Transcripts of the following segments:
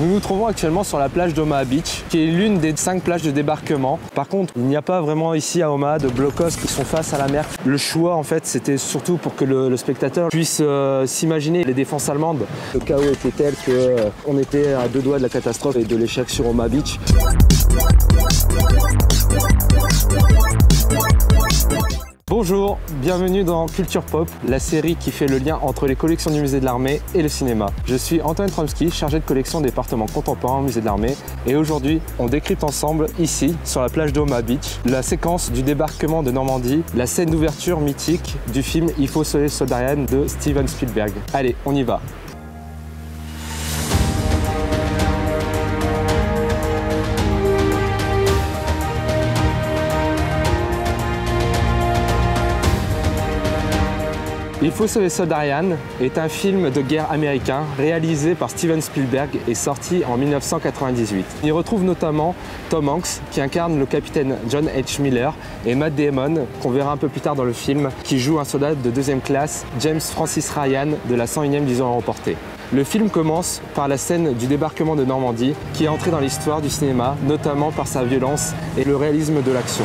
Nous nous trouvons actuellement sur la plage d'Omaha Beach, qui est l'une des 5 plages de débarquement. Par contre, il n'y a pas vraiment ici à Omaha de blockhaus qui sont face à la mer. Le choix, en fait, c'était surtout pour que le spectateur puisse s'imaginer les défenses allemandes. Le chaos était tel qu'on était à 2 doigts de la catastrophe et de l'échec sur Omaha Beach. Bonjour, bienvenue dans Culture Pop, la série qui fait le lien entre les collections du musée de l'armée et le cinéma. Je suis Antoine Tromsky, chargé de collection des départements contemporains au musée de l'armée, et aujourd'hui on décrypte ensemble, ici, sur la plage d'Omaha Beach, la séquence du débarquement de Normandie, la scène d'ouverture mythique du film Il faut sauver le soldat Ryan de Steven Spielberg. Allez, on y va! Il faut sauver le soldat Ryan est un film de guerre américain réalisé par Steven Spielberg et sorti en 1998. On y retrouve notamment Tom Hanks qui incarne le capitaine John H. Miller et Matt Damon, qu'on verra un peu plus tard dans le film, qui joue un soldat de 2e classe, James Francis Ryan de la 101e division aéroportée. Le film commence par la scène du débarquement de Normandie qui est entrée dans l'histoire du cinéma, notamment par sa violence et le réalisme de l'action.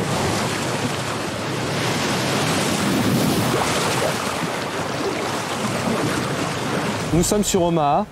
Nous sommes sur Omaha.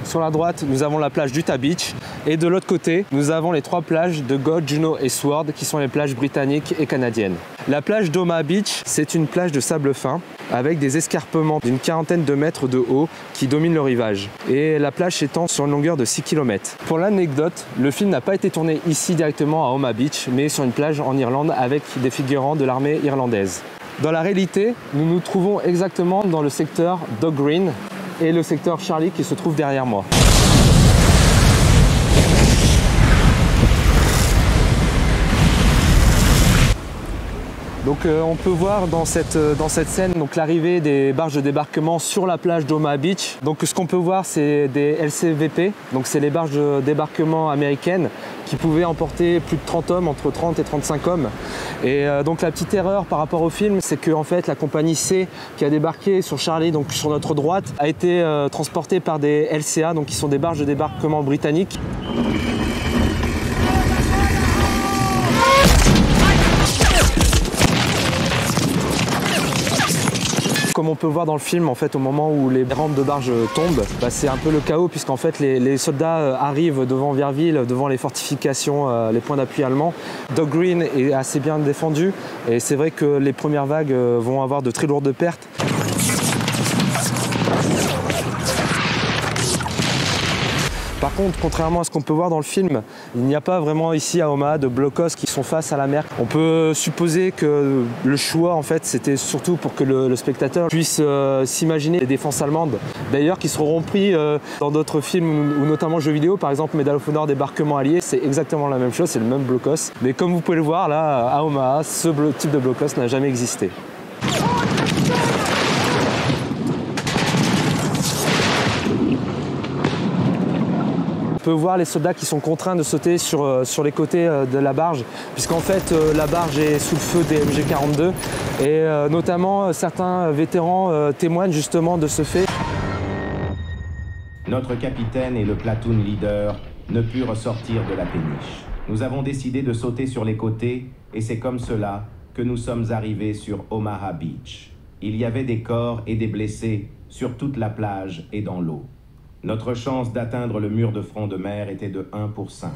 Sur la droite, nous avons la plage d'Utah Beach et de l'autre côté, nous avons les 3 plages de Goat, Juno et Sword qui sont les plages britanniques et canadiennes. La plage d'Omaha Beach, c'est une plage de sable fin avec des escarpements d'une 40aine de mètres de haut qui dominent le rivage. Et la plage s'étend sur une longueur de 6 km. Pour l'anecdote, le film n'a pas été tourné ici directement à Omaha Beach, mais sur une plage en Irlande avec des figurants de l'armée irlandaise. Dans la réalité, nous nous trouvons exactement dans le secteur Dock Green et le secteur Charlie qui se trouve derrière moi. Donc on peut voir dans cette scène l'arrivée des barges de débarquement sur la plage d'Omaha Beach. Donc ce qu'on peut voir, c'est des LCVP, donc c'est les barges de débarquement américaines qui pouvaient emporter plus de 30 hommes, entre 30 et 35 hommes. Et donc la petite erreur par rapport au film, c'est que en fait la compagnie C qui a débarqué sur Charlie, donc sur notre droite, a été transportée par des LCA, donc qui sont des barges de débarquement britanniques. Comme on peut voir dans le film, en fait, au moment où les rampes de barge tombent, c'est un peu le chaos puisqu'en fait les soldats arrivent devant Vierville, devant les fortifications, les points d'appui allemands. Dock Green est assez bien défendu et c'est vrai que les premières vagues vont avoir de très lourdes pertes. Par contre, contrairement à ce qu'on peut voir dans le film, il n'y a pas vraiment ici à Omaha de blockhaus qui sont face à la mer. On peut supposer que le choix, en fait, c'était surtout pour que le spectateur puisse s'imaginer les défenses allemandes. D'ailleurs, qui seront pris dans d'autres films ou notamment jeux vidéo, par exemple Medal of Honor, débarquement allié, c'est exactement la même chose, c'est le même blockhaus. Mais comme vous pouvez le voir là, à Omaha, ce type de blockhaus n'a jamais existé. On peut voir les soldats qui sont contraints de sauter sur les côtés de la barge, puisqu'en fait la barge est sous le feu des MG42 et notamment certains vétérans témoignent justement de ce fait. Notre capitaine et le platoon leader ne purent ressortir de la péniche. Nous avons décidé de sauter sur les côtés et c'est comme cela que nous sommes arrivés sur Omaha Beach. Il y avait des corps et des blessés sur toute la plage et dans l'eau. Notre chance d'atteindre le mur de front de mer était de 1 pour 5.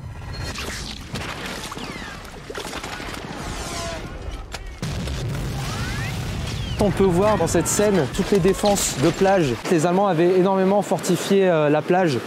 On peut voir dans cette scène toutes les défenses de plage. Les Allemands avaient énormément fortifié la plage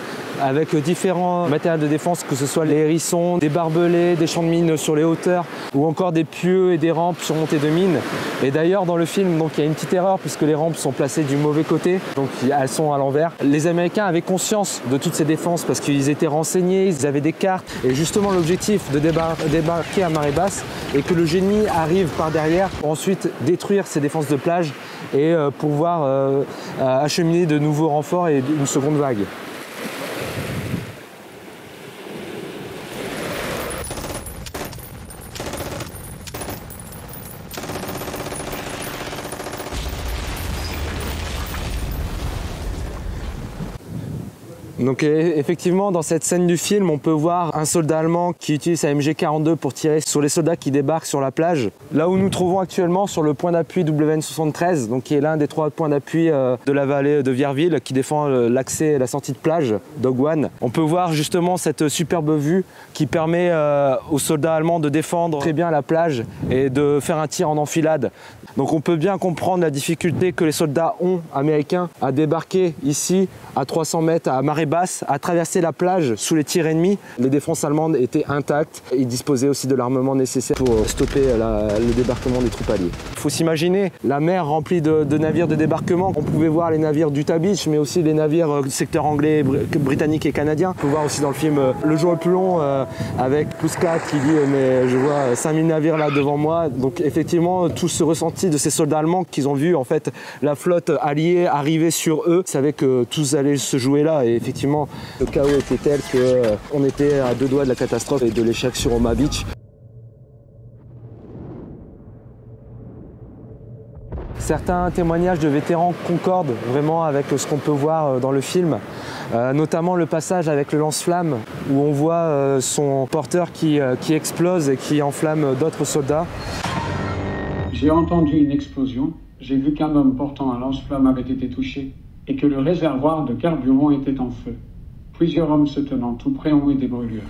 avec différents matériels de défense, que ce soit les hérissons, des barbelés, des champs de mines sur les hauteurs ou encore des pieux et des rampes surmontées de mines. Et d'ailleurs dans le film, donc, il y a une petite erreur puisque les rampes sont placées du mauvais côté, donc elles sont à l'envers. Les Américains avaient conscience de toutes ces défenses parce qu'ils étaient renseignés, ils avaient des cartes et justement l'objectif de débarquer à marée basse et que le génie arrive par derrière pour ensuite détruire ces défenses de plage et pouvoir acheminer de nouveaux renforts et une seconde vague. Donc effectivement, dans cette scène du film, on peut voir un soldat allemand qui utilise sa MG42 pour tirer sur les soldats qui débarquent sur la plage. Là où nous nous trouvons actuellement, sur le point d'appui WN73, donc qui est l'un des 3 points d'appui de la vallée de Vierville, qui défend l'accès et la sortie de plage, Dog One. On peut voir justement cette superbe vue qui permet aux soldats allemands de défendre très bien la plage et de faire un tir en enfilade. Donc on peut bien comprendre la difficulté que les soldats américains à débarquer ici à 300 mètres à marée basse, à traverser la plage sous les tirs ennemis. Les défenses allemandes étaient intactes. Ils disposaient aussi de l'armement nécessaire pour stopper le débarquement des troupes alliées. Il faut s'imaginer la mer remplie de navires de débarquement. On pouvait voir les navires d'Utah Beach, mais aussi les navires du secteur anglais, britannique et canadien. On peut voir aussi dans le film Le jour le plus long avec Puskat qui dit mais je vois 5000 navires là devant moi. Donc effectivement tout ce ressenti de ces soldats allemands qu'ils ont vu en fait la flotte alliée arriver sur eux, ils savaient que tout allait se jouer là et effectivement le chaos était tel qu'on était à 2 doigts de la catastrophe et de l'échec sur Omaha Beach. Certains témoignages de vétérans concordent vraiment avec ce qu'on peut voir dans le film, notamment le passage avec le lance-flamme où on voit son porteur qui explose et qui enflamme d'autres soldats. J'ai entendu une explosion, j'ai vu qu'un homme portant un lance-flamme avait été touché et que le réservoir de carburant était en feu. Plusieurs hommes se tenant tout près ont eu des brûlures.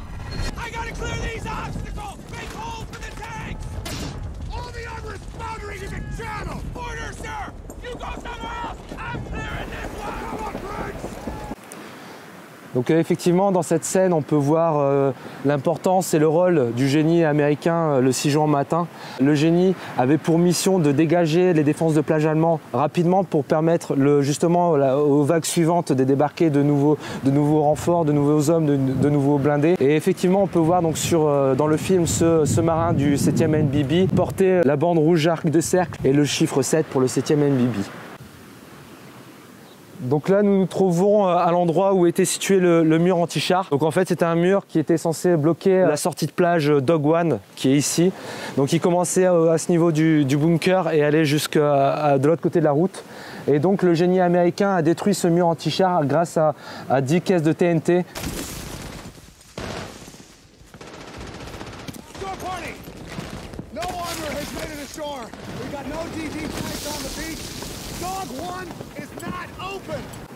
Donc effectivement, dans cette scène, on peut voir l'importance et le rôle du génie américain le 6 juin matin. Le génie avait pour mission de dégager les défenses de plage allemands rapidement pour permettre justement aux vagues suivantes de débarquer de nouveaux renforts, de nouveaux hommes, de nouveaux blindés. Et effectivement, on peut voir donc dans le film ce marin du 7e NBB porter la bande rouge arc de cercle et le chiffre 7 pour le 7e NBB. Donc là, nous nous trouvons à l'endroit où était situé le mur anti-char. Donc en fait, c'était un mur qui était censé bloquer la sortie de plage Dog One, qui est ici. Donc il commençait à ce niveau du bunker et allait jusqu'à de l'autre côté de la route. Et donc le génie américain a détruit ce mur anti-char grâce à 10 caisses de TNT.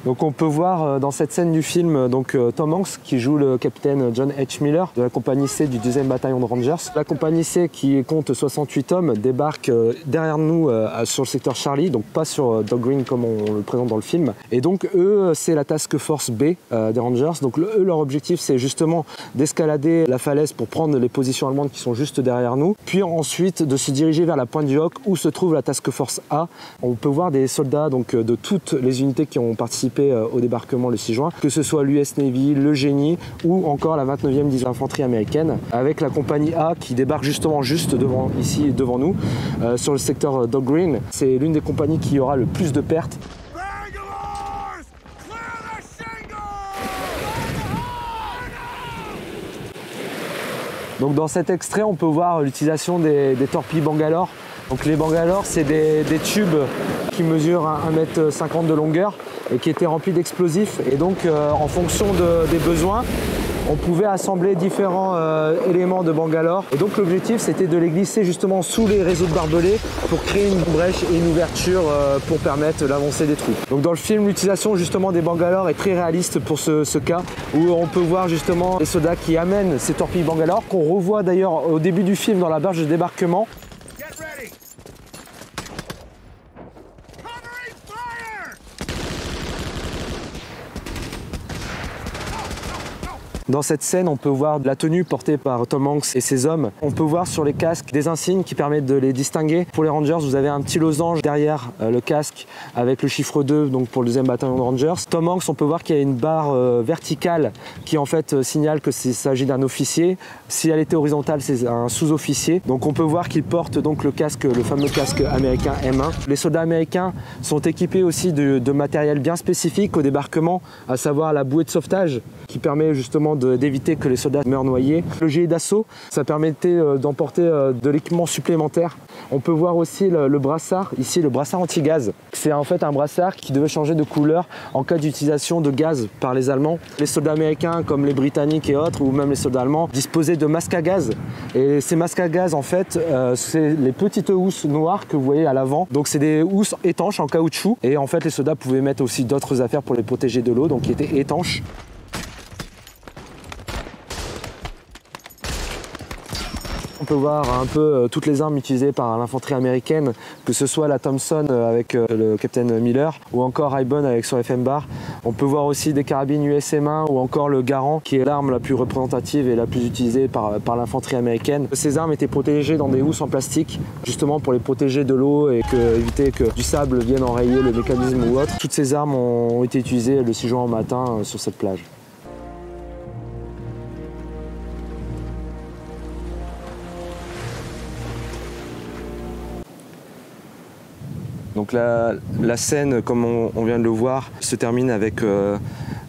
Donc on peut voir dans cette scène du film Tom Hanks qui joue le capitaine John H. Miller de la compagnie C du 2e bataillon de Rangers. La compagnie C qui compte 68 hommes débarque derrière nous sur le secteur Charlie, donc pas sur Dog Green comme on le présente dans le film. Et donc eux, c'est la Task Force B des Rangers. Donc eux, leur objectif c'est justement d'escalader la falaise pour prendre les positions allemandes qui sont juste derrière nous, puis ensuite de se diriger vers la pointe du Hoc où se trouve la Task Force A. On peut voir des soldats donc, de toutes les unités qui ont participé au débarquement le 6 juin, que ce soit l'US Navy, le Génie ou encore la 29e division d'infanterie américaine avec la compagnie A qui débarque justement ici devant nous sur le secteur Dog Green. C'est l'une des compagnies qui aura le plus de pertes. Donc dans cet extrait, on peut voir l'utilisation des torpilles Bangalore. Donc les Bangalore, c'est des tubes qui mesurent 1,50 m de longueur et qui étaient remplis d'explosifs. Et donc en fonction des besoins, on pouvait assembler différents éléments de Bangalore. Et donc l'objectif, c'était de les glisser justement sous les réseaux de barbelés pour créer une brèche et une ouverture pour permettre l'avancée des troupes. Donc dans le film, l'utilisation justement des Bangalore est très réaliste pour ce cas, où on peut voir justement les soldats qui amènent ces torpilles Bangalore, qu'on revoit d'ailleurs au début du film dans la barge de débarquement. Dans cette scène, on peut voir la tenue portée par Tom Hanks et ses hommes. On peut voir sur les casques des insignes qui permettent de les distinguer. Pour les Rangers, vous avez un petit losange derrière le casque avec le chiffre 2 donc pour le 2e bataillon de Rangers. Tom Hanks, on peut voir qu'il y a une barre verticale qui en fait signale que s'agit d'un officier. Si elle était horizontale, c'est un sous-officier. Donc on peut voir qu'il porte donc le fameux casque américain M1. Les soldats américains sont équipés aussi de matériel bien spécifique au débarquement, à savoir la bouée de sauvetage qui permet justement justement d'éviter que les soldats meurent noyés. Le gilet d'assaut, ça permettait d'emporter de l'équipement supplémentaire. On peut voir aussi le brassard, ici le brassard anti-gaz. C'est en fait un brassard qui devait changer de couleur en cas d'utilisation de gaz par les Allemands. Les soldats américains comme les Britanniques et autres, ou même les soldats allemands, disposaient de masques à gaz. Et ces masques à gaz, en fait, c'est les petites housses noires que vous voyez à l'avant. Donc c'est des housses étanches en caoutchouc. Et en fait, les soldats pouvaient mettre aussi d'autres affaires pour les protéger de l'eau, donc qui étaient étanches. On peut voir un peu toutes les armes utilisées par l'infanterie américaine, que ce soit la Thompson avec le Captain Miller ou encore Iban avec son FM bar. On peut voir aussi des carabines USM1 ou encore le Garand, qui est l'arme la plus représentative et la plus utilisée par l'infanterie américaine. Ces armes étaient protégées dans des housses en plastique, justement pour les protéger de l'eau et éviter que du sable vienne enrayer le mécanisme ou autre. Toutes ces armes ont été utilisées le 6 juin au matin sur cette plage. Donc la scène, comme on vient de le voir, se termine avec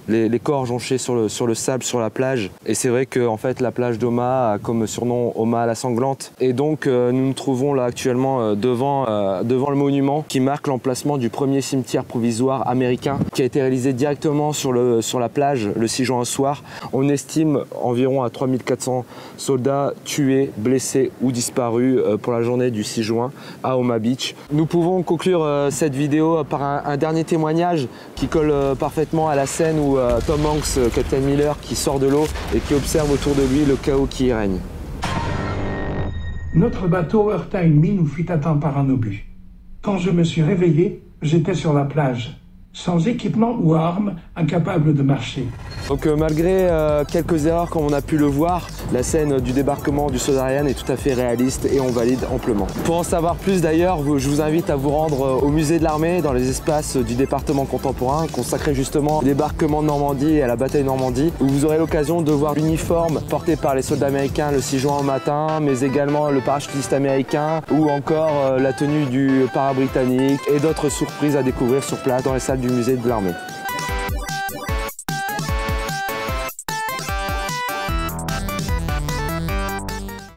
les corps jonchés sur le sable, sur la plage. Et c'est vrai que en fait, la plage d'Omaha a comme surnom Omaha la sanglante. Et donc nous nous trouvons là actuellement devant le monument qui marque l'emplacement du premier cimetière provisoire américain qui a été réalisé directement sur la plage le 6 juin au soir. On estime environ à 3400 soldats tués, blessés ou disparus pour la journée du 6 juin à Omaha Beach. Nous pouvons conclure cette vidéo par un dernier témoignage qui colle parfaitement à la scène où Tom Hanks, Captain Miller, qui sort de l'eau et qui observe autour de lui le chaos qui y règne. Notre bateau heurta une mine ou fut atteint par un obus. Quand je me suis réveillé, j'étais sur la plage, sans équipement ou armes, incapable de marcher. Donc malgré quelques erreurs comme on a pu le voir, la scène du débarquement du soldat Ryan est tout à fait réaliste et on valide amplement. Pour en savoir plus d'ailleurs, je vous invite à vous rendre au musée de l'armée dans les espaces du département contemporain consacré justement au débarquement de Normandie et à la bataille de Normandie, où vous aurez l'occasion de voir l'uniforme porté par les soldats américains le 6 juin au matin, mais également le parachutiste américain ou encore la tenue du para britannique et d'autres surprises à découvrir sur place dans les salles du musée de l'armée.